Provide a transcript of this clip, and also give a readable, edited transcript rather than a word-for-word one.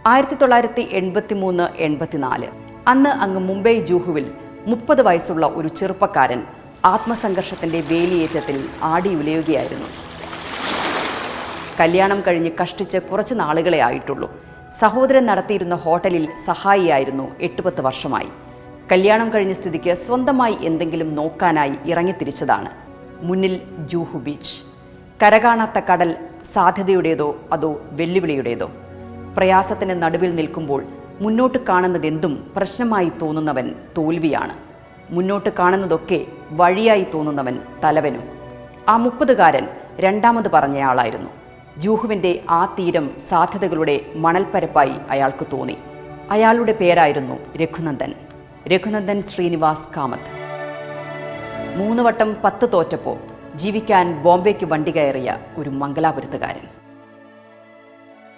1983-84 അന്ന് അങ്ങ് മുംബൈ ജൂഹുവിൽ 30 വയസ്സുള്ള ഒരു ചെറുപ്പക്കാരൻ ആത്മസംഘർഷത്തിൻ്റെ വേലിയേറ്റത്തിൽ ആടിയുലയുകയായിരുന്നു. കല്യാണം കഴിഞ്ഞ് കഷ്ടിച്ച് കുറച്ച് നാളുകളെ ആയിട്ടുള്ളൂ. സഹോദരൻ നടത്തിയിരുന്ന ഹോട്ടലിൽ സഹായിയായിരുന്നു 8-10 വർഷമായി. കല്യാണം കഴിഞ്ഞ സ്ഥിതിക്ക് സ്വന്തമായി എന്തെങ്കിലും നോക്കാനായി ഇറങ്ങിത്തിരിച്ചതാണ്. മുന്നിൽ ജൂഹു ബീച്ച്. കരകാണാത്ത കടൽ സാധ്യതയുടേതോ അതോ വെല്ലുവിളിയുടേതോ? പ്രയാസത്തിന് നടുവിൽ നിൽക്കുമ്പോൾ മുന്നോട്ട് കാണുന്നതെന്തും പ്രശ്നമായി തോന്നുന്നവൻ തോൽവിയാണ്. മുന്നോട്ട് കാണുന്നതൊക്കെ വഴിയായി തോന്നുന്നവൻ തലവനും. ആ 30കാരൻ രണ്ടാമത് പറഞ്ഞയാളായിരുന്നു. ജൂഹുവിൻ്റെ ആ തീരം സാധ്യതകളുടെ മണൽപ്പരപ്പായി അയാൾക്ക് തോന്നി. അയാളുടെ പേരായിരുന്നു രഘുനന്ദൻ ശ്രീനിവാസ് കാമത്ത്. 3 വട്ടം 10 തോറ്റപ്പോൾ ജീവിക്കാൻ ബോംബെക്ക് വണ്ടി കയറിയ ഒരു മംഗലാപുരത്തുകാരൻ.